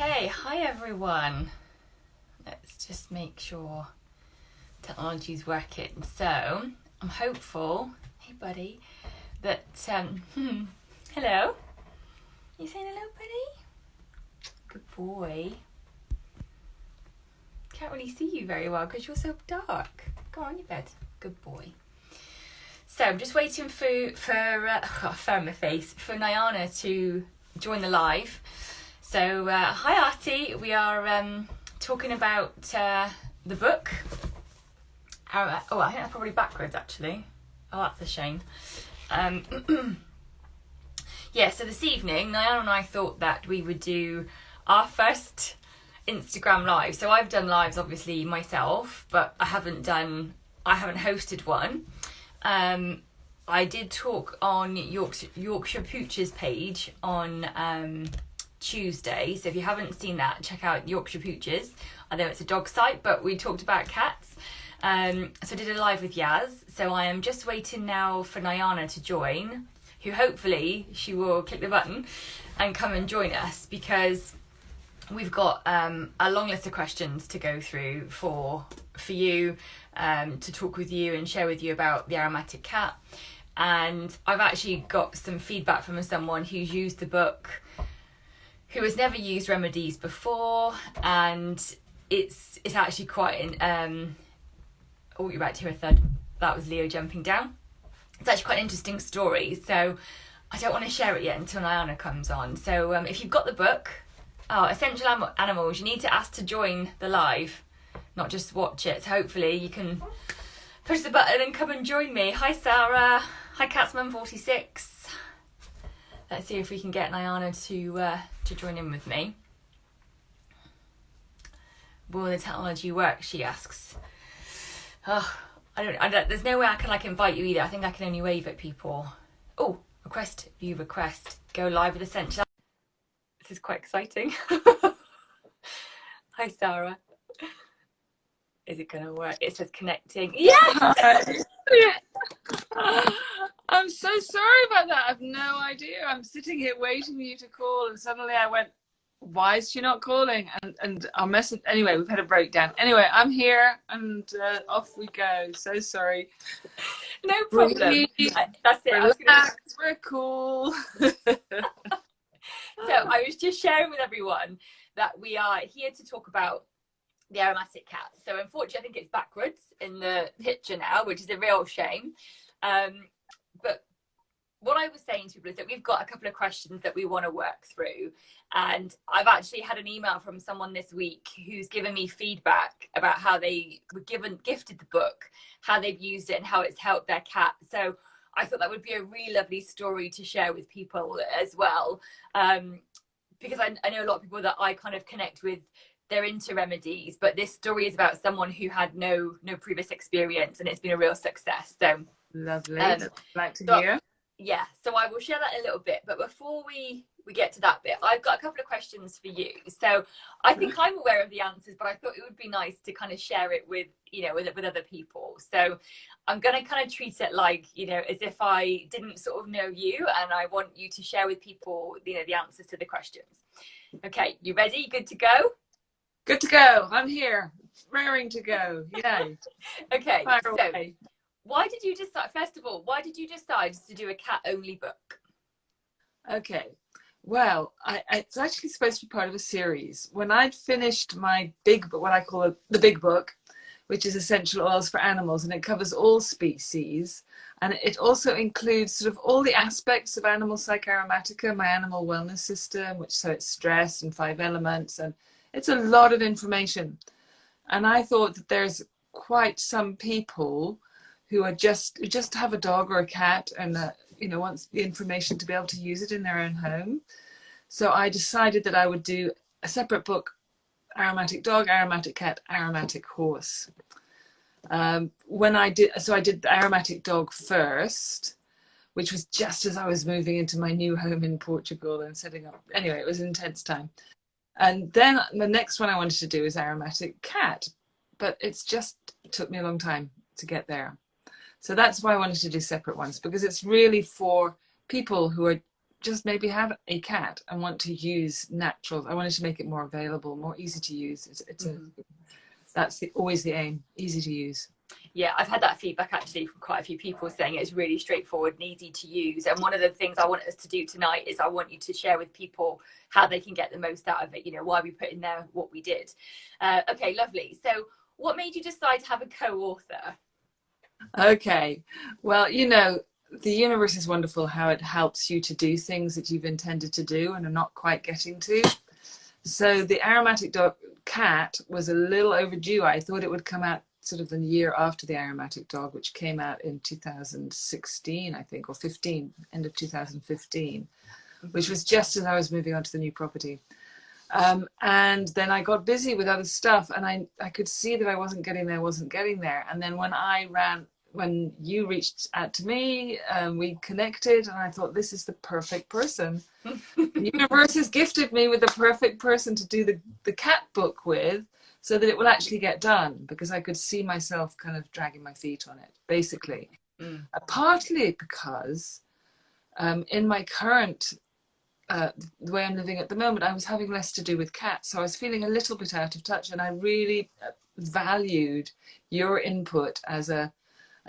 Okay, hi everyone. Let's just make sure technology's working. So, I'm hopeful, hey buddy, that, hello? You saying hello, buddy? Good boy. Can't really see you very well because you're so dark. Go on your bed. Good boy. So, I'm just waiting for Nayana to join the live. So, hi Artie, we are talking about the book. I think that's probably backwards actually. Oh, that's a shame. Yeah, so this evening, Nayana and I thought that we would do our first Instagram live. So I've done lives obviously myself, but I haven't hosted one. I did talk on Yorkshire Pooch's page on Tuesday, so if you haven't seen that, check out Yorkshire Pooches. I know it's a dog site, but we talked about cats. So I did a live with Yaz, so I am just waiting now for Nayana to join, who hopefully she will click the button and come and join us, because we've got a long list of questions to go through for you, to talk with you and share with you about the Aromatic Cat. And I've actually got some feedback from someone who's used the book, who has never used remedies before, and it's actually quite an you're about to hear a thud. That was Leo jumping down. It's actually quite an interesting story, so I don't want to share it yet until Nayana comes on. So if you've got the book, Essential Animals, you need to ask to join the live, not just watch it. So hopefully you can push the button and come and join me. Hi Sarah, hi Catsman46. Let's see if we can get Nayana to join in with me. Will the technology work, she asks. Oh, I don't, there's no way I can invite you either. I think I can only wave at people. Oh, view request. Go live with Essential. This is quite exciting. Hi Sarah. Is it gonna work? It says connecting. Yes! I'm so sorry about that. I've no idea. I'm sitting here waiting for you to call, and suddenly I went, why is she not calling? And our message, anyway, we've had a breakdown. Anyway, I'm here, and off we go. So sorry. No problem. That's it. Relax, we're cool. So I was just sharing with everyone that we are here to talk about the Aromatic Cat. So unfortunately, I think it's backwards in the picture now, which is a real shame. But what I was saying to people is that we've got a couple of questions that we want to work through. And I've actually had an email from someone this week who's given me feedback about how they were gifted the book, how they've used it and how it's helped their cat. So I thought that would be a really lovely story to share with people as well. Because I know a lot of people that I kind of connect with, they're into remedies, but this story is about someone who had no previous experience, and it's been a real success. So lovely. Like to hear. Yeah, so I will share that in a little bit, but before we get to that bit, I've got a couple of questions for you. So I think I'm aware of the answers, but I thought it would be nice to kind of share it with other people. So I'm going to kind of treat it like, as if I didn't sort of know you, and I want you to share with people, the answers to the questions. Okay, you ready? Good to go? Good to go. I'm here, raring to go. Yay. Okay, so why did you decide, first of all, to do a cat-only book? Okay, well, it's actually supposed to be part of a series. When I'd finished my big book, what I call the big book, which is Essential Oils for Animals, and it covers all species, and it also includes sort of all the aspects of animal psychoaromatica, my animal wellness system, so it's stress and 5 elements, and it's a lot of information. And I thought that there's quite some people who just have a dog or a cat and wants the information to be able to use it in their own home. So I decided that I would do a separate book: Aromatic Dog, Aromatic Cat, Aromatic Horse. I did the Aromatic Dog first, which was just as I was moving into my new home in Portugal and setting up. Anyway, it was an intense time. And then the next one I wanted to do is Aromatic Cat, but it took me a long time to get there. So that's why I wanted to do separate ones, because it's really for people who are just maybe have a cat and want to use naturals. I wanted to make it more available, more easy to use. That's always the aim, easy to use. Yeah, I've had that feedback actually from quite a few people saying it's really straightforward and easy to use. And one of the things I want us to do tonight is I want you to share with people how they can get the most out of it, you know, why we put in there what we did. Okay, lovely. So what made you decide to have a co-author? Okay, well, you know, the universe is wonderful how it helps you to do things that you've intended to do and are not quite getting to. So the Aromatic Cat was a little overdue. I thought it would come out sort of the year after the Aromatic Dog, which came out in 2016, I think, or 15, end of 2015, which was just as I was moving on to the new property. And then I got busy with other stuff, and I could see that I wasn't getting there. And then when you reached out to me, we connected, and I thought, this is the perfect person. The universe has gifted me with the perfect person to do the cat book with, so that it will actually get done, because I could see myself kind of dragging my feet on it, basically. Partly because in my current the way I'm living at the moment, I was having less to do with cats, so I was feeling a little bit out of touch, and I really valued your input as a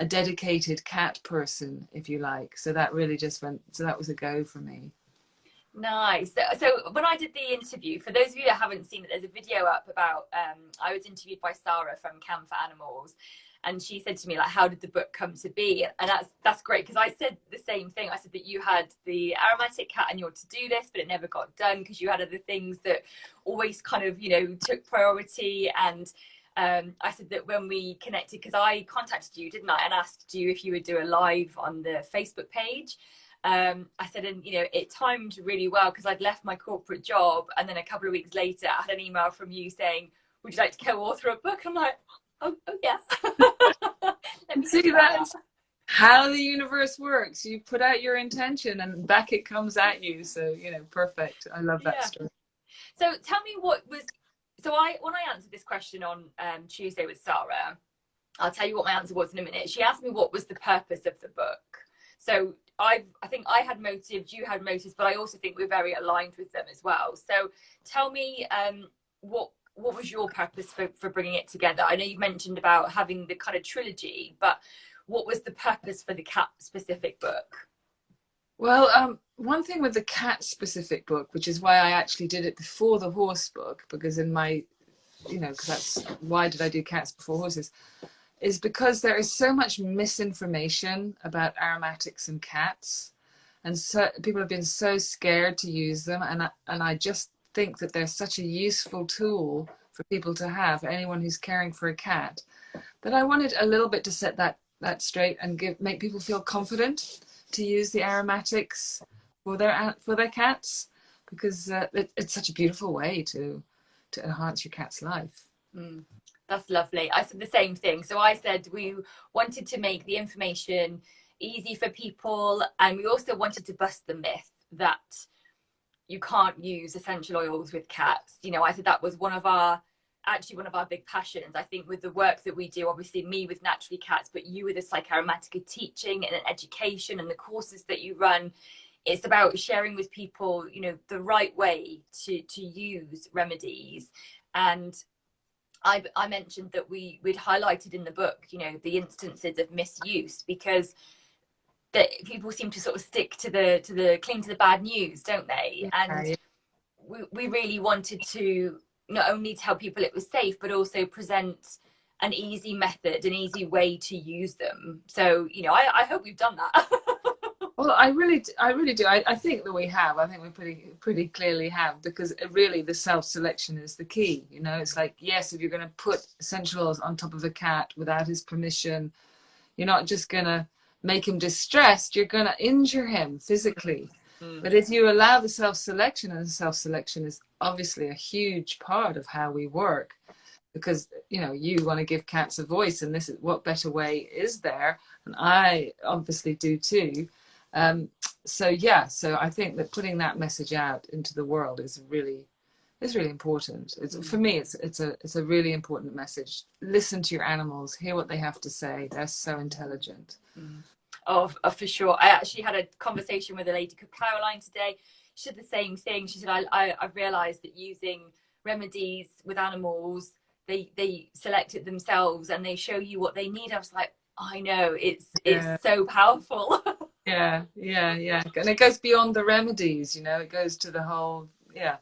dedicated cat person, if you like. So that really just went, so that was a go for me. Nice. So when I did the interview, for those of you that haven't seen it, there's a video up about, I was interviewed by Sarah from Can for Animals, and she said to me, like, how did the book come to be? And that's great, because I said the same thing. I said that you had the Aromatic Cat on your to-do list, but it never got done because you had other things that always kind of, you know, took priority. And I said that when we connected, because I contacted you, didn't I, and asked you if you would do a live on the Facebook page. I said, and you know, it timed really well because I'd left my corporate job, and then a couple of weeks later I had an email from you saying, would you like to co-author a book? I'm like, oh yeah. Let me see, that's how the universe works. You put out your intention and back it comes at you. So, you know, perfect. I love that story. So tell me when I answered this question on Tuesday with Sarah, I'll tell you what my answer was in a minute. She asked me what was the purpose of the book. So I think I had motives, you had motives, but I also think we're very aligned with them as well. So tell me what was your purpose for bringing it together? I know you mentioned about having the kind of trilogy, but what was the purpose for the cat specific book? Well, one thing with the cat specific book, which is why I actually did it before the horse book, because in my, you know, because that's why did I do cats before horses, is because there is so much misinformation about aromatics and cats, and so people have been so scared to use them, and I just think that they're such a useful tool for people to have, anyone who's caring for a cat, that I wanted a little bit to set that straight and make people feel confident to use the aromatics for their cats, because it's such a beautiful way to enhance your cat's life. That's lovely. I said the same thing. So I said we wanted to make the information easy for people, and we also wanted to bust the myth that you can't use essential oils with cats. You know, I said that was one of our big passions. I think with the work that we do, obviously me with Naturally Cats, but you with the Psychoaromatica teaching and education and the courses that you run, it's about sharing with people, you know, the right way to use remedies. And I mentioned that we'd highlighted in the book, you know, the instances of misuse, because that people seem to sort of stick to the cling to the bad news, don't they? And we really wanted to not only tell people it was safe, but also present an easy method, an easy way to use them. So, you know, I hope we've done that. Well, I really do. I think that we have. I think we pretty clearly have, because really the self-selection is the key. You know, it's like, yes, if you're going to put essential oils on top of a cat without his permission, you're not just going to make him distressed, you're going to injure him physically. But if you allow the self-selection, and the self-selection is obviously a huge part of how we work, because, you know, you want to give cats a voice, and this is, what better way is there? And I obviously do too. So I think that putting that message out into the world is really important. For me, it's a really important message. Listen to your animals, hear what they have to say. They're so intelligent. For sure. I actually had a conversation with a lady called Caroline today. She said the same thing. She said, I've realised that using remedies with animals, they select it themselves and they show you what they need. I was like, I know, it's so powerful. Yeah, yeah, yeah. And it goes beyond the remedies, you know, it goes to the whole, yeah.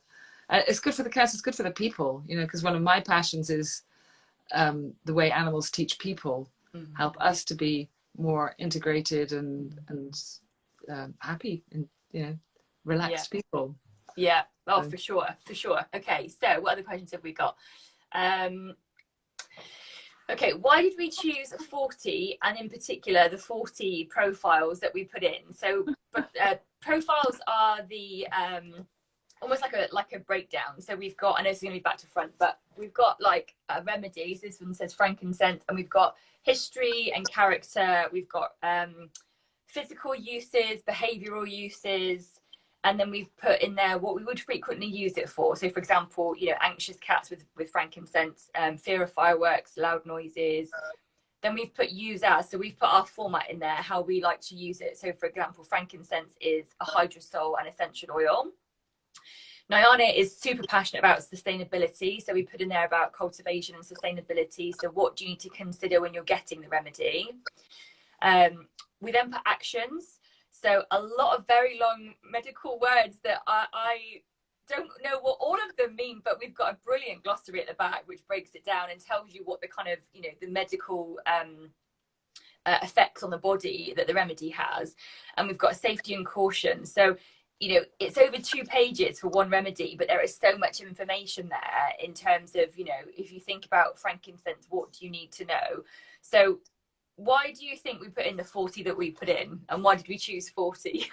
It's good for the cats, it's good for the people, you know, because one of my passions is the way animals teach people, help us to be more integrated and happy and, you know, relaxed people. Yeah. Oh, for sure, for sure. Okay, so what other questions have we got? Okay, why did we choose 40, and in particular the 40 profiles that we put in? So, profiles are the almost like a breakdown. So we've got, I know it's going to be back to front, but we've got like remedies. This one says frankincense, and we've got history and character. We've got physical uses, behavioural uses, and then we've put in there what we would frequently use it for. So, for example, you know, anxious cats with frankincense, fear of fireworks, loud noises. Then we've put use as, so we've put our format in there, how we like to use it. So, for example, frankincense is a hydrosol and essential oil. Nayana is super passionate about sustainability, so we put in there about cultivation and sustainability. So, what do you need to consider when you're getting the remedy? We then put actions. So a lot of very long medical words that I don't know what all of them mean, but we've got a brilliant glossary at the back which breaks it down and tells you what the kind of, you know, the medical effects on the body that the remedy has. And we've got safety and caution. So, you know, it's over 2 pages for one remedy, but there is so much information there in terms of, you know, if you think about frankincense, what do you need to know? So why do you think we put in the 40 that we put in, and why did we choose 40?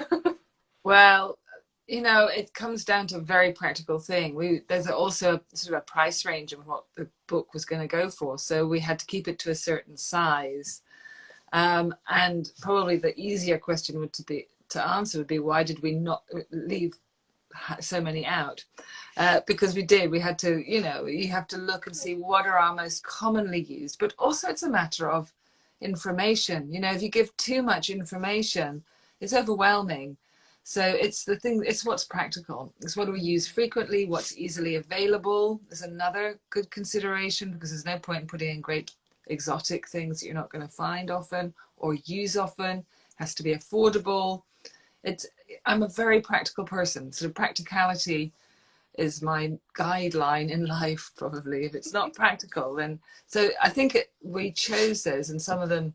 Well, you know, it comes down to a very practical thing. There's also sort of a price range of what the book was going to go for, so we had to keep it to a certain size. And probably the easier question to answer would be, why did we not leave so many out? Because we had to, you know, you have to look and see what are our most commonly used, but also it's a matter of information. You know, if you give too much information, it's overwhelming. So it's the thing, it's what's practical. It's what do we use frequently, what's easily available is another good consideration, because there's no point in putting in great exotic things that you're not going to find often or use often. It has to be affordable. I'm a very practical person, so practicality is my guideline in life, probably. If it's not practical, then so I think we chose those, and some of them,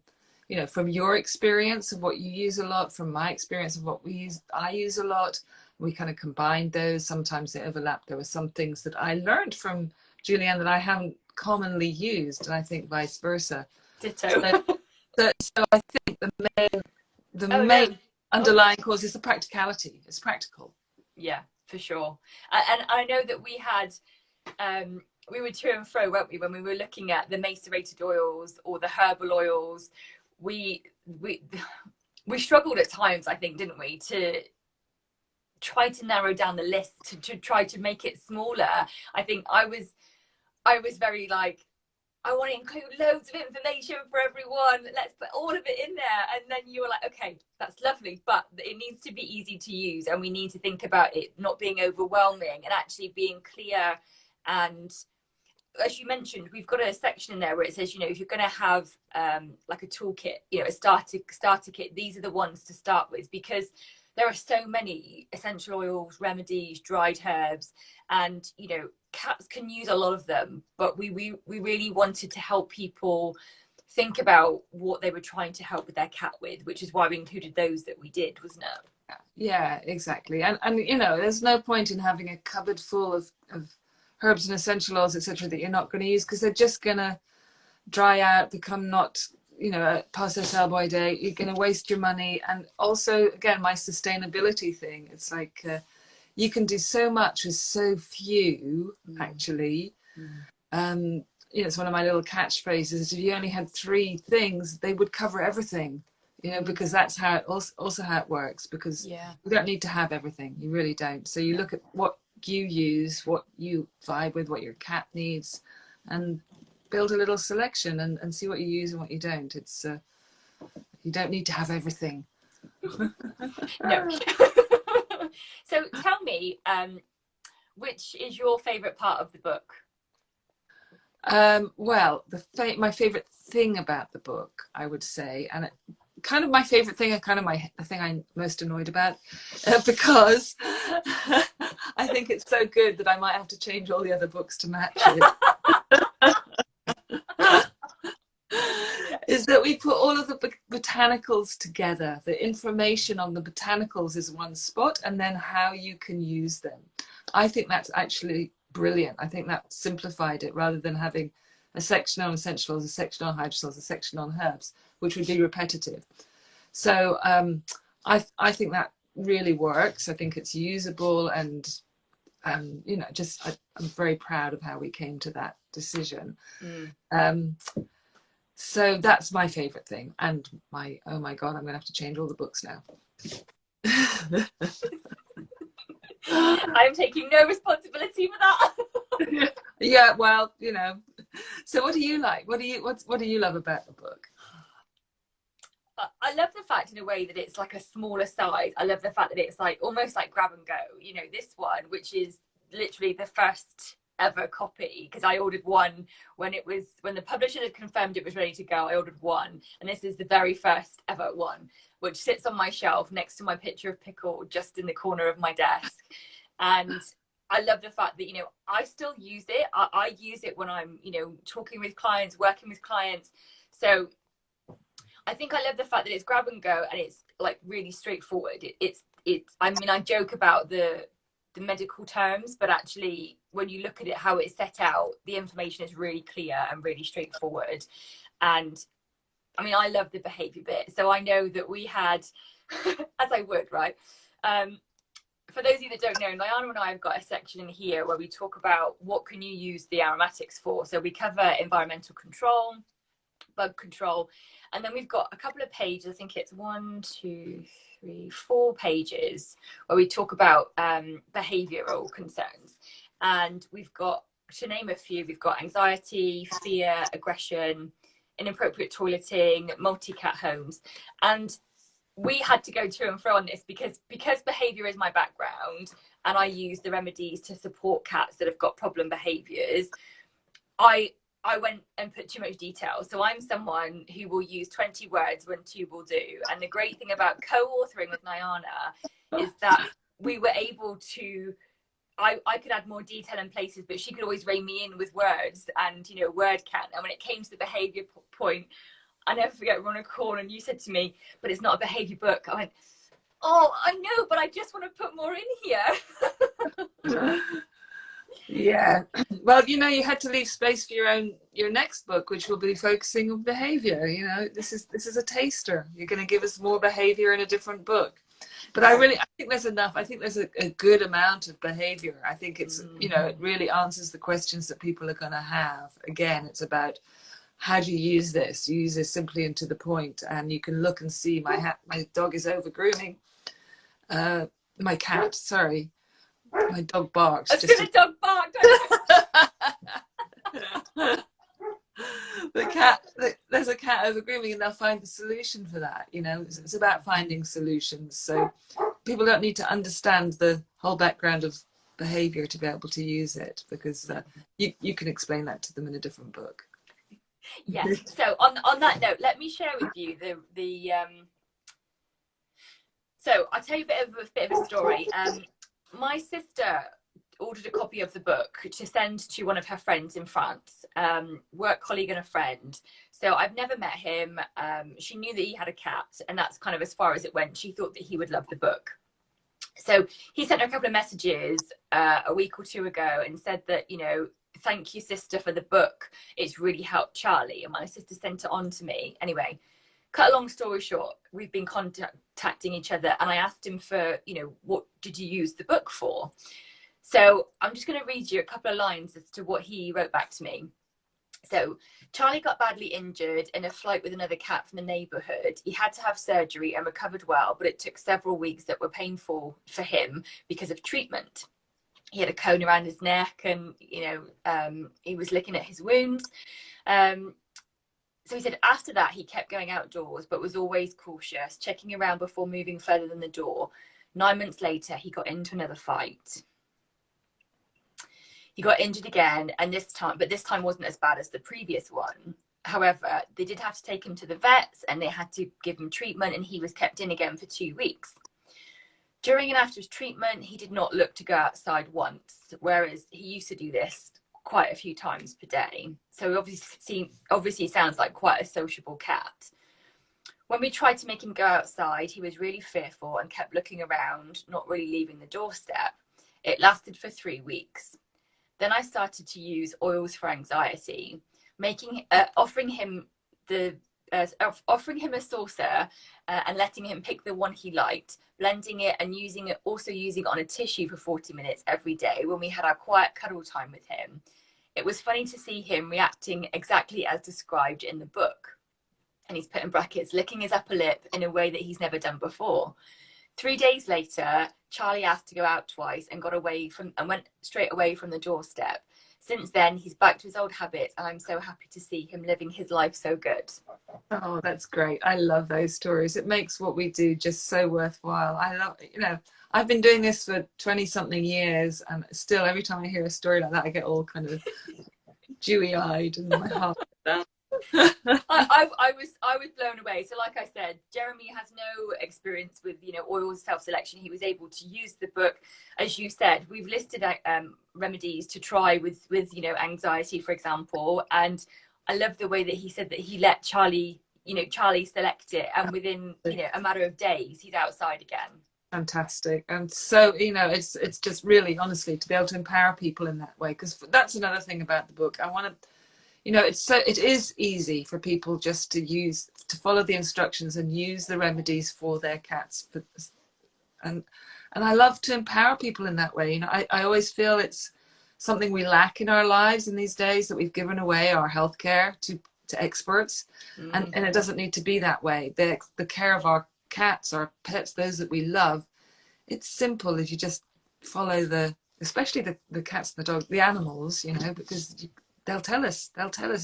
you know, from your experience of what you use a lot, from my experience of what I use a lot, we kind of combined those. Sometimes they overlap. There were some things that I learned from Julianne that I haven't commonly used, and I think vice versa. Ditto. So I think the main underlying cause is the practicality. It's practical. Yeah, for sure. And I know that we had we were to and fro, weren't we, when we were looking at the macerated oils or the herbal oils. We struggled at times, I think, didn't we, to try to narrow down the list, to try to make it smaller. I think I was very like, I want to include loads of information for everyone. Let's put all of it in there. And then you were like, okay, that's lovely, but it needs to be easy to use. And we need to think about it not being overwhelming and actually being clear. And as you mentioned, we've got a section in there where it says, you know, if you're going to have like a toolkit, you know, a starter kit, these are the ones to start with, because there are so many essential oils, remedies, dried herbs, and, you know, cats can use a lot of them, but we really wanted to help people think about what they were trying to help with their cat with, which is why we included those that we did, wasn't it? Yeah, exactly. And you know, there's no point in having a cupboard full of herbs and essential oils, etc., that you're not going to use, because they're just going to dry out, become not, you know, past their sell by date. You're going to waste your money. And also, again, my sustainability thing, it's like you can do so much with so few, actually. You know, it's one of my little catchphrases. If you only had 3 things, they would cover everything, you know, because that's how it also how it works, because you don't need to have everything. You really don't. So you look at what you use, what you vibe with, what your cat needs, and build a little selection and see what you use and what you don't. It's You don't need to have everything. No. So tell me, which is your favourite part of the book? Well, my favorite thing about the book, I would say, and kind of my favorite thing and kind of the thing I'm most annoyed about, because I think it's so good that I might have to change all the other books to match it. Is that we put all of the botanicals together. The information on the botanicals is one spot, and then how you can use them. I think that's actually brilliant. I think that simplified it, rather than having a section on essential oils, a section on hydrosols, a section on herbs, which would be repetitive. So I think that really works. I think it's usable, and you know, I'm very proud of how we came to that decision. So that's my favorite thing. And oh my God, I'm going to have to change all the books now. I'm taking no responsibility for that. Yeah, well, you know. So what do you like? What do you love about the book? I love the fact, in a way, that it's like a smaller size. I love the fact that it's like almost like grab and go. You know, this one, which is literally the first ever copy, because I ordered one when the publisher had confirmed it was ready to go. I ordered one, and this is the very first ever one, which sits on my shelf next to my picture of Pickle, just in the corner of my desk. And I love the fact that, you know, I still use it. I use it when I'm, you know, talking with clients, working with clients. So I think I love the fact that it's grab and go, and it's like really straightforward. It's I mean, I joke about the medical terms, but actually when you look at it, how it's set out, the information is really clear and really straightforward. And I mean, I love the behavior bit. So I know that we had, as I would, right? For those of you that don't know, Nayana and I have got a section in here where we talk about what can you use the aromatics for. So we cover environmental control, bug control, and then we've got a couple of pages, I think it's 1, 2, 3, 4 pages, where we talk about behavioral concerns. And we've got, to name a few, we've got anxiety, fear, aggression, inappropriate toileting, multi-cat homes. And we had to go to and fro on this because behavior is my background, and I use the remedies to support cats that have got problem behaviors. I went and put too much detail. So I'm someone who will use 20 words when 2 will do. And the great thing about co-authoring with Nayana is that we were able to, I could add more detail in places, but she could always rein me in with words and, you know, word count. And when it came to the behavior point, I never forget, we were on a call and you said to me, but it's not a behavior book. I went, oh, I know, but I just want to put more in here. Yeah, well, you know, you had to leave space for your next book, which will be focusing on behavior. You know, this is a taster. You're going to give us more behavior in a different book. But I think there's enough. I think there's a good amount of behavior. I think it's, you know, it really answers the questions that people are going to have. Again, it's about, how do you use this? You use this simply and to the point, and you can look and see my dog is over grooming. My cat, sorry. My dog barks. As soon as dog barked. There's a cat over grooming, and they'll find the solution for that. You know, it's about finding solutions. So people don't need to understand the whole background of behavior to be able to use it, because you can explain that to them in a different book. Yes. So on that note, let me share with you the so I'll tell you a bit of a story. My sister ordered a copy of the book to send to one of her friends in France, work colleague and a friend. So I've never met him. She knew that he had a cat, and that's kind of as far as it went. She thought that he would love the book. So he sent her a couple of messages a week or 2 ago and said that, you know, thank you, sister, for the book. It's really helped Charlie. And my sister sent it on to me. Anyway, cut a long story short, we've been contacting each other, and I asked him for, you know, what did you use the book for? So I'm just going to read you a couple of lines as to what he wrote back to me. So Charlie got badly injured in a fight with another cat from the neighborhood. He had to have surgery and recovered well, but it took several weeks that were painful for him because of treatment. He had a cone around his neck, and, you know, he was licking at his wounds. So he said after that, he kept going outdoors, but was always cautious, checking around before moving further than the door. 9 months later, he got into another fight. He got injured again, and this time wasn't as bad as the previous one. However, they did have to take him to the vets and they had to give him treatment, and he was kept in again for 2 weeks. During and after his treatment, he did not look to go outside once, whereas he used to do this quite a few times per day. So obviously sounds like quite a sociable cat. When we tried to make him go outside, he was really fearful and kept looking around, not really leaving the doorstep. It lasted for 3 weeks. Then I started to use oils for anxiety, offering him a saucer and letting him pick the one he liked, blending it and using it on a tissue for 40 minutes every day when we had our quiet cuddle time with him. It was funny to see him reacting exactly as described in the book. And he's put in brackets, licking his upper lip in a way that he's never done before. 3 days later, Charlie asked to go out twice and went straight away from the doorstep. Since then, he's back to his old habits, and I'm so happy to see him living his life so good. Oh, that's great. I love those stories. It makes what we do just so worthwhile. I've been doing this for 20 something years, and still every time I hear a story like that, I get all kind of dewy eyed and my heart. I was blown away. So like I said, Jeremy has no experience with oil self-selection. He was able to use the book. As you said, we've listed remedies to try with anxiety, for example, and I love the way that he said that he let Charlie select it, and within a matter of days he's outside again. Fantastic. And so it's just really, honestly, to be able to empower people in that way, because that's another thing about the book. I want to it is easy for people just to follow the instructions and use the remedies for their cats. And I love to empower people in that way. I always feel it's something we lack in our lives in these days, that we've given away our healthcare to experts. And it doesn't need to be that way. The care of our cats, our pets, those that we love, it's simple if you just follow especially the cats and the dogs, the animals, because they'll tell us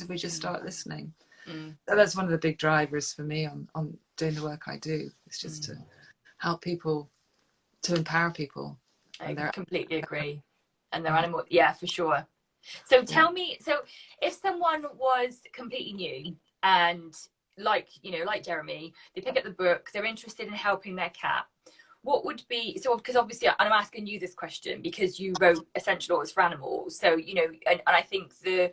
if we just start listening. So that's one of the big drivers for me on doing the work I do. It's just to help people, to empower people. I completely agree. And their animal, yeah, for sure. So tell me, so if someone was completely new and like Jeremy, they pick up the book, they're interested in helping their cat, what would be, so because obviously I'm asking you this question because you wrote Essential Oils for Animals, so and I think the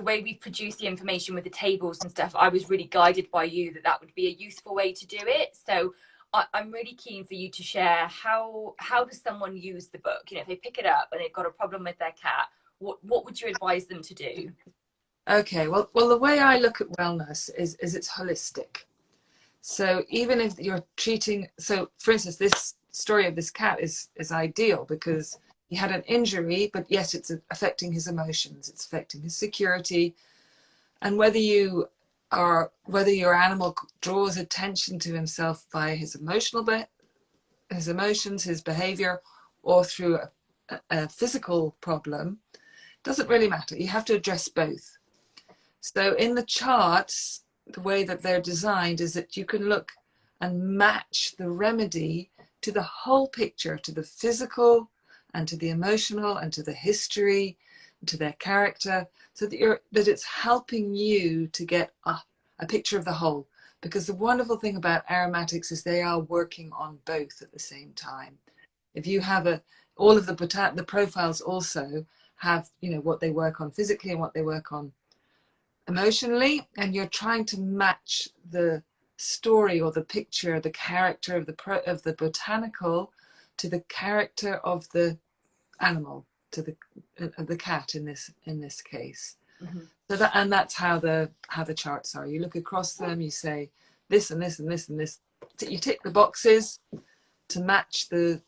way we produce the information with the tables and stuff, I was really guided by you that would be a useful way to do it. So I'm really keen for you to share how does someone use the book? If they pick it up and they've got a problem with their cat, what would you advise them to do? Okay, well the way I look at wellness is it's holistic. So even if you're treating, so for instance, this story of this cat is ideal because he had an injury, but yes, it's affecting his emotions, it's affecting his security. And whether your animal draws attention to himself by his emotions, his behavior, or through a physical problem, doesn't really matter. You have to address both. So in the charts, the way that they're designed is that you can look and match the remedy to the whole picture, to the physical and to the emotional and to the history and to their character, so that it's helping you to get a picture of the whole. Because the wonderful thing about aromatics is they are working on both at the same time. If you have all of the profiles also have what they work on physically and what they work on emotionally, and you're trying to match the story or the picture, the character of the botanical to the character of the animal, to the cat in this case. Mm-hmm. So that's how the charts are. You look across them, you say this and this and this and this. You tick the boxes to match the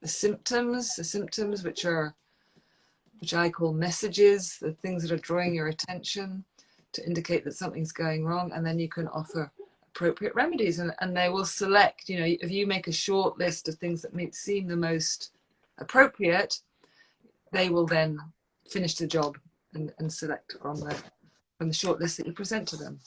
symptoms which I call messages, the things that are drawing your attention to indicate that something's going wrong, and then you can offer appropriate remedies, and they will select, if you make a short list of things that seem the most appropriate, they will then finish the job and select from from the shortlist that you present to them.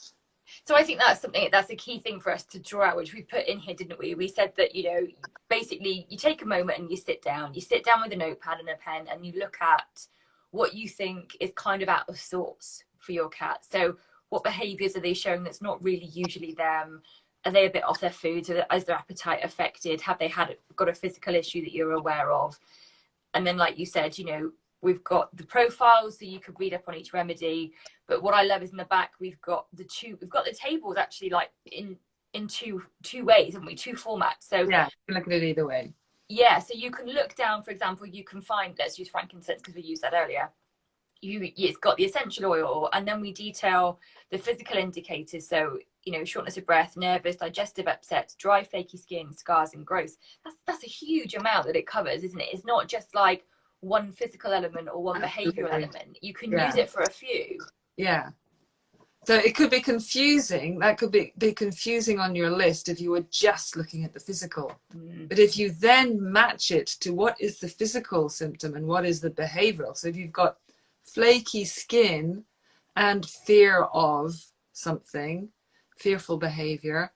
So I think that's a key thing for us to draw out, which we put in here, didn't we? We said that, you know, basically you take a moment and you sit down with a notepad and a pen, and you look at what you think is kind of out of sorts for your cat. So what behaviors are they showing that's not really usually them? Are they a bit off their food? Is their appetite affected? Have they got a physical issue that you're aware of? And then, like you said, you know, we've got the profiles, so you could read up on each remedy. But what I love is in the back we've got the tables actually, like in two ways, haven't we? Two formats. So yeah, you can look at it either way. Yeah, so you can look down, for example, you can find, let's use frankincense because we used that earlier. It's got the essential oil, and then we detail the physical indicators. So, you know, shortness of breath, nervous, digestive upsets, dry, flaky skin, scars, and growth. That's a huge amount that it covers, isn't it? It's not just like one physical element or one behavioural element. You can use it for a few. Yeah. So it could be confusing. That could be confusing on your list if you were just looking at the physical. But if you then match it to what is the physical symptom and what is the behavioral. So if you've got flaky skin and fear of something, fearful behavior,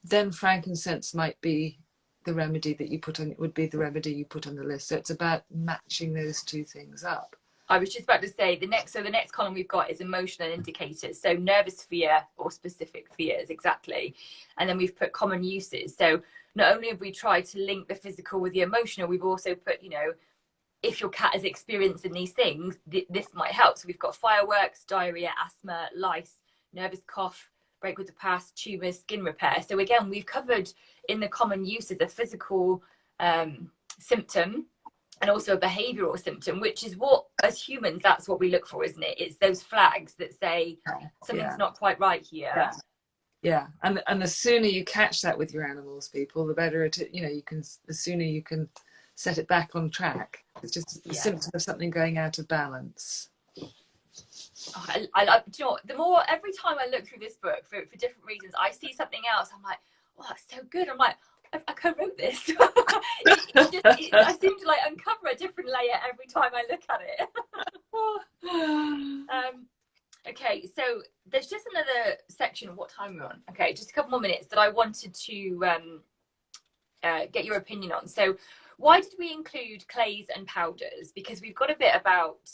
then frankincense might be the remedy that you put on, would be the remedy you put on the list. So it's about matching those two things up. I was just about to say the next column we've got is emotional indicators. So nervous fear or specific fears, exactly. And then we've put common uses. So not only have we tried to link the physical with the emotional, we've also put, you know, if your cat is experiencing these things, this might help. So we've got fireworks, diarrhea, asthma, lice, nervous cough, break with the past, tumours, skin repair. So again, we've covered in the common uses a physical symptom and also a behavioural symptom, which is what, as humans, that's what we look for, isn't it? It's those flags that say something's not quite right here. Yeah, and the sooner you catch that with your animals, people, the better it, you know, the sooner you can set it back on track. It's just a symptom of something going out of balance. Oh, I do you know what, the more, every time I look through this book for different reasons, I see something else. I'm like, oh, that's so good. I'm like, I co-wrote this. I seem to like uncover a different layer every time I look at it. Okay, so there's just another section. What time we're on? Okay, just a couple more minutes that I wanted to get your opinion on. So why did we include clays and powders? Because we've got a bit about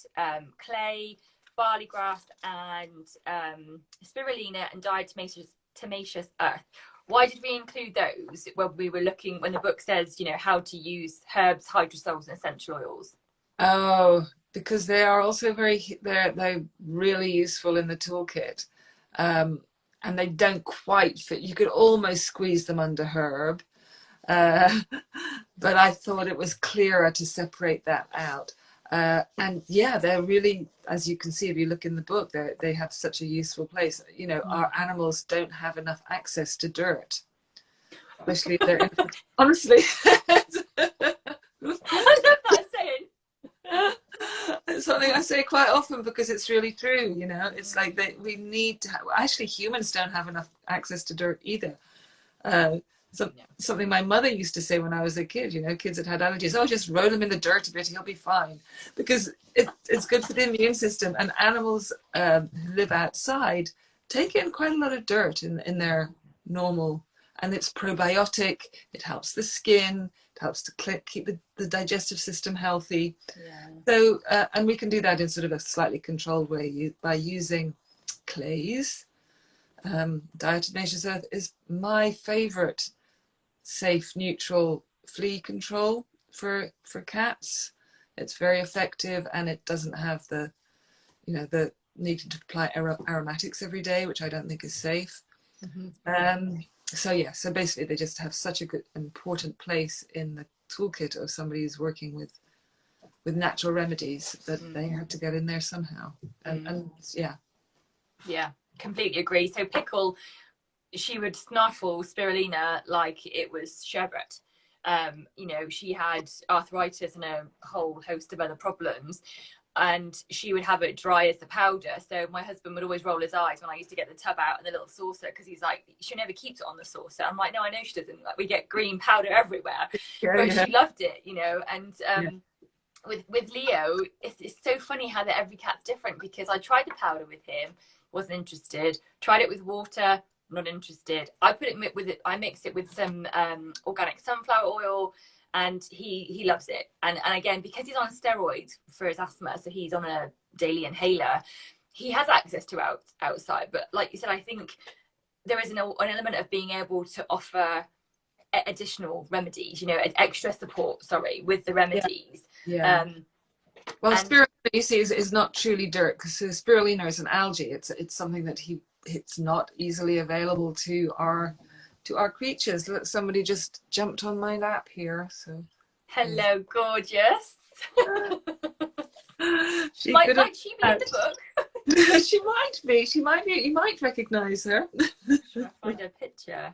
clay, barley grass, and spirulina and diatomaceous earth. Why did we include those when we were looking, when the book says, you know, how to use herbs, hydrosols, and essential oils? Oh, because they are also they're really useful in the toolkit, and they don't quite fit. You could almost squeeze them under herb, but I thought it was clearer to separate that out. And yeah, they're really, as you can see if you look in the book, they have such a useful place. You know, our animals don't have enough access to dirt, especially if they're honestly. I love that saying. It's something I say quite often because it's really true. You know, it's like that we need to actually, humans don't have enough access to dirt either. Something my mother used to say when I was a kid, you know, kids that had allergies, oh, just roll him in the dirt a bit, he'll be fine. Because it's good for the immune system, and animals who live outside take in quite a lot of dirt in their normal, and it's probiotic, it helps the skin, it helps to keep the digestive system healthy. Yeah. So, and we can do that in sort of a slightly controlled way by using clays. Diatomaceous earth is my favorite safe, neutral flea control for cats. It's very effective, and it doesn't have the needing to apply aromatics every day, which I don't think is safe. Mm-hmm. So basically they just have such a good, important place in the toolkit of somebody who's working with natural remedies that they have to get in there somehow. And yeah, completely agree. So Pickle, she would snuffle spirulina like it was sherbet. You know, she had arthritis and a whole host of other problems, and she would have it dry as the powder. So my husband would always roll his eyes when I used to get the tub out and the little saucer, because he's like, she never keeps it on the saucer. I'm like, no, I know she doesn't. Like, we get green powder everywhere, but she loved it, you know. And with Leo, it's so funny how that every cat's different, because I tried the powder with him, wasn't interested. Tried it with water, not interested. I put it with it. I mix it with some organic sunflower oil, and he loves it. And again, because he's on steroids for his asthma, so he's on a daily inhaler. He has access to outside, but like you said, I think there is an element of being able to offer additional remedies, you know, extra support, sorry, with the remedies. Yeah. Well, And spirulina, you see, is not truly dirt, because spirulina is an algae. It's something that it's not easily available to our creatures. Look, somebody just jumped on my lap here. So hello, gorgeous. she might could have. she be in the book? She might be. She might be. You might recognize her. Should I find a picture?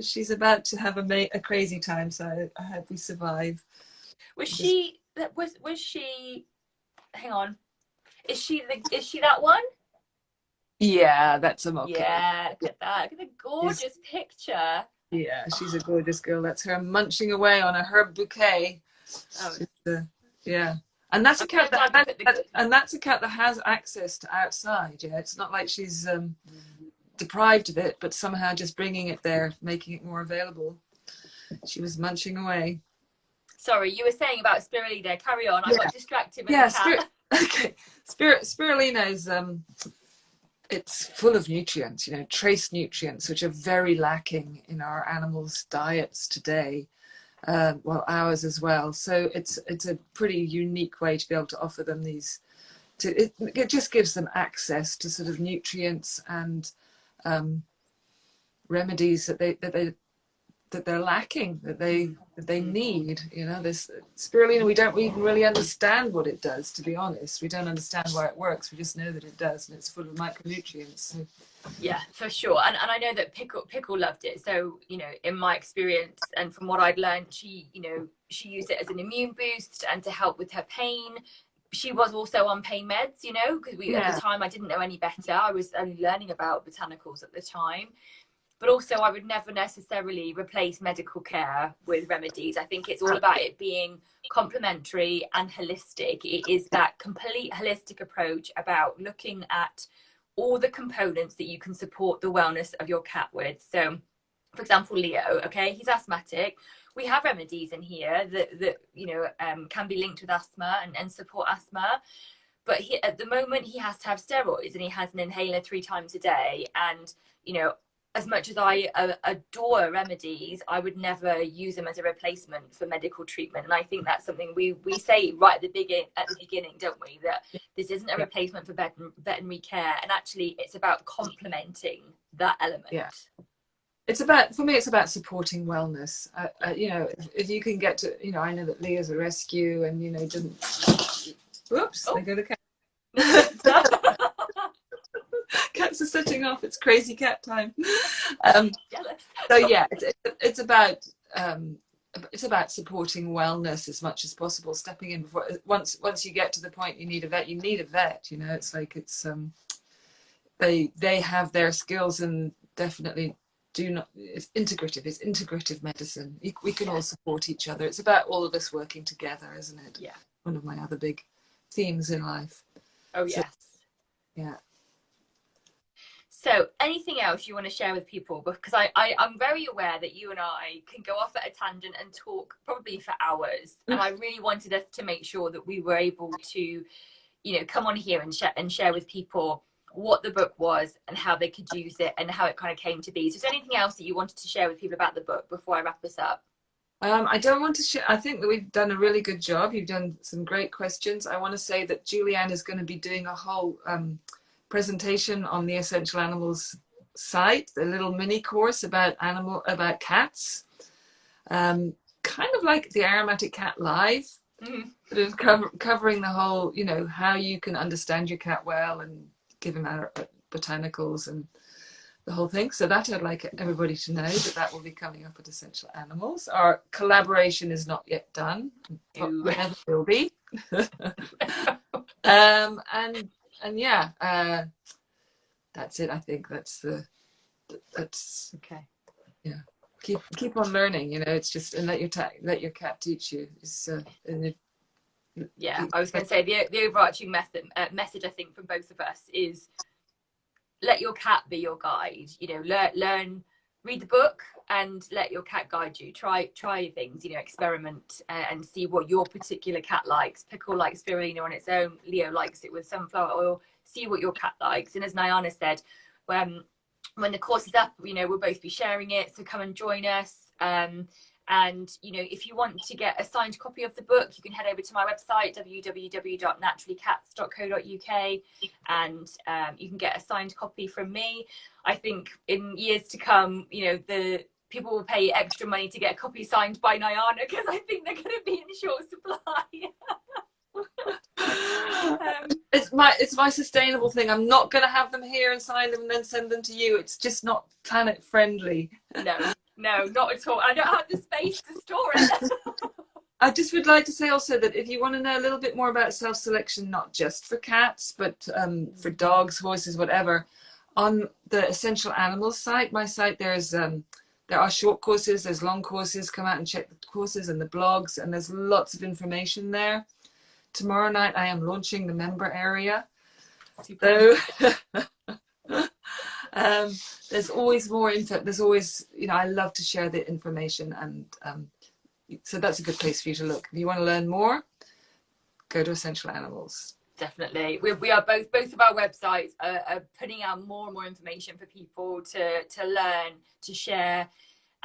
She's about to have a crazy time, so I hope we survive. Was she hang on. Is she that one? Yeah, that's a mocha. Yeah, look at that. Look at the gorgeous picture. Yeah, she's a gorgeous girl. That's her munching away on a herb bouquet. Oh, yeah. And that's a cat that has access to outside. Yeah, it's not like she's deprived of it, but somehow just bringing it there, making it more available. She was munching away. Sorry, you were saying about spirulina. Carry on. I got distracted with the cat. Okay. Spirulina is it's full of nutrients, you know, trace nutrients, which are very lacking in our animals' diets today. Well, ours as well. So it's a pretty unique way to be able to offer them these. It just gives them access to sort of nutrients and remedies that they're lacking, that they need. You know, this spirulina, we don't even really understand what it does, to be honest. We don't understand why it works. We just know that it does, and it's full of micronutrients. So. Yeah, for sure. And I know that Pickle loved it. So, you know, in my experience and from what I'd learned, she used it as an immune boost and to help with her pain. She was also on pain meds, you know, because at the time I didn't know any better. I was only learning about botanicals at the time. But also I would never necessarily replace medical care with remedies. I think it's all about it being complementary and holistic. It is that complete holistic approach about looking at all the components that you can support the wellness of your cat with. So, for example, Leo, okay, he's asthmatic. We have remedies in here that you know, can be linked with asthma and support asthma. But at the moment, he has to have steroids and he has an inhaler 3 times a day. And, you know, as much as I adore remedies, I would never use them as a replacement for medical treatment. And I think that's something we say right at the beginning, don't we? That this isn't a replacement for veterinary care, and actually it's about complementing that element. Yeah. It's about, for me, it's about supporting wellness. You know, if you can get to, you know, I know that Leah's a rescue, and you know, didn't. Whoops! There go the cat. Cats are setting off. It's crazy cat time. So yeah, it's about supporting wellness as much as possible. Stepping in before once you get to the point you need a vet. You need a vet. You know, it's like they have their skills and definitely do not. It's integrative. It's integrative medicine. We can all support each other. It's about all of us working together, isn't it? Yeah. One of my other big themes in life. Oh yes. So, yeah. So anything else you want to share with people? Because I'm very aware that you and I can go off at a tangent and talk probably for hours. And I really wanted us to make sure that we were able to, you know, come on here and share with people what the book was and how they could use it and how it kind of came to be. So is there anything else that you wanted to share with people about the book before I wrap this up? I don't want to share. I think that we've done a really good job. You've done some great questions. I want to say that Julianne is going to be doing a whole presentation on the Essential Animals site, the little mini course about cats, kind of like the Aromatic Cat Live, but it's covering the whole, you know, how you can understand your cat well and give him botanicals and the whole thing. So that I'd like everybody to know that will be coming up at Essential Animals. Our collaboration is not yet done, but never will be. And yeah, that's it. I think that's okay. Yeah, keep on learning. You know, it's just, and let your cat teach you. It's Yeah, I was going to say the overarching message I think from both of us is let your cat be your guide. You know, learn, read the book, and let your cat guide you. Try things. You know, experiment and see what your particular cat likes. Pickle likes spirulina on its own. Leo likes it with sunflower oil. See what your cat likes. And as Nayana said, when the course is up, you know, we'll both be sharing it. So come and join us. And, you know, if you want to get a signed copy of the book, you can head over to my website, www.naturallycats.co.uk, and you can get a signed copy from me. I think in years to come, you know, the people will pay extra money to get a copy signed by Nayana, because I think they're going to be in short supply. It's my sustainable thing. I'm not going to have them here and sign them and then send them to you. It's just not planet friendly. No, not at all. I don't have the space to store it. I just would like to say also that if you want to know a little bit more about self-selection, not just for cats, but for dogs, horses, whatever, on the Essential Animals site, my site, there are short courses, there's long courses. Come out and check the courses and the blogs, and there's lots of information there. Tomorrow night I am launching the member area. So there's always more info. There's always, you know, I love to share the information, and so that's a good place for you to look. If you want to learn more, go to Essential Animals. Definitely. We are both of our websites are putting out more and more information for people to learn, to share,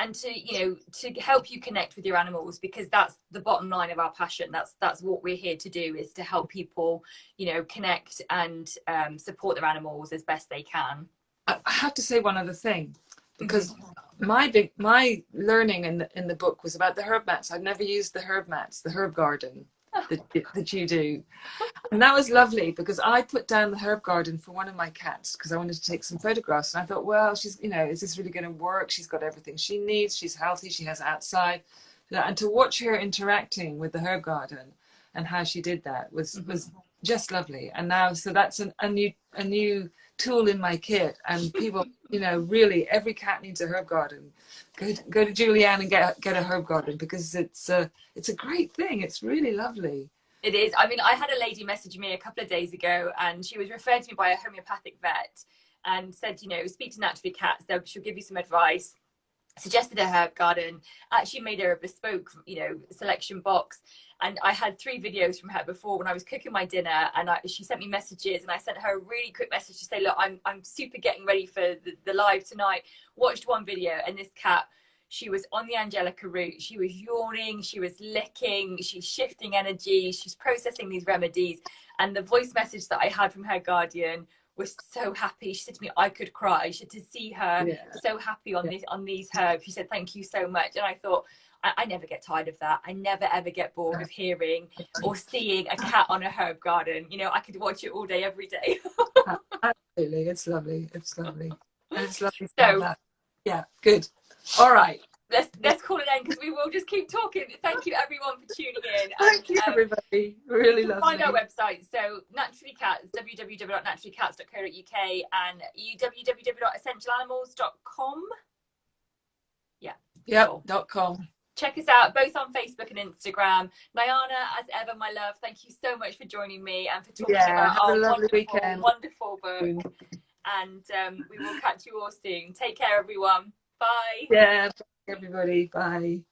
and to, you know, to help you connect with your animals, because that's the bottom line of our passion. That's what we're here to do, is to help people, you know, connect and support their animals as best they can. I have to say one other thing, because my learning in the book was about the herb mats. I've never used the herb mats, the herb garden that you do. And that was lovely, because I put down the herb garden for one of my cats because I wanted to take some photographs. And I thought, well, she's, you know, is this really going to work? She's got everything she needs. She's healthy. She has outside. And to watch her interacting with the herb garden and how she did that was just lovely. And now, so that's a new tool in my kit. And people, you know, really every cat needs a herb garden. Go to Julianne and get a herb garden, because it's a great thing. It's really lovely. It is. I mean, I had a lady message me a couple of days ago, and she was referred to me by a homeopathic vet and said, you know, speak to Naturally Cats, she'll give you some advice. Suggested a herb garden, actually made her a bespoke, you know, selection box. And I had 3 videos from her before when I was cooking my dinner, and she sent me messages, and I sent her a really quick message to say, look, I'm super getting ready for the live tonight. Watched one video, and this cat, she was on the Angelica route. She was yawning, she was licking, she's shifting energy, she's processing these remedies. And the voice message that I had from her guardian was so happy. She said to me, I could cry. She said, to see her so happy on these herbs. She said, thank you so much. And I thought, I never get tired of that. I never ever get bored of hearing or seeing a cat on a herb garden. You know, I could watch it all day, every day. Absolutely, it's lovely. It's lovely. And it's lovely. So, yeah, good. All right. Let's call it end, because we will just keep talking. Thank you everyone for tuning in. Thank you everybody. Really lovely. Find our website. So Naturally Cats, www.naturallycats.co.uk, and www.essentialanimals.com. Yeah. .com. Check us out both on Facebook and Instagram. Nayana, as ever, my love, thank you so much for joining me and for talking about our wonderful book. And we will catch you all soon. Take care, everyone. Bye. Yeah, everybody. Bye.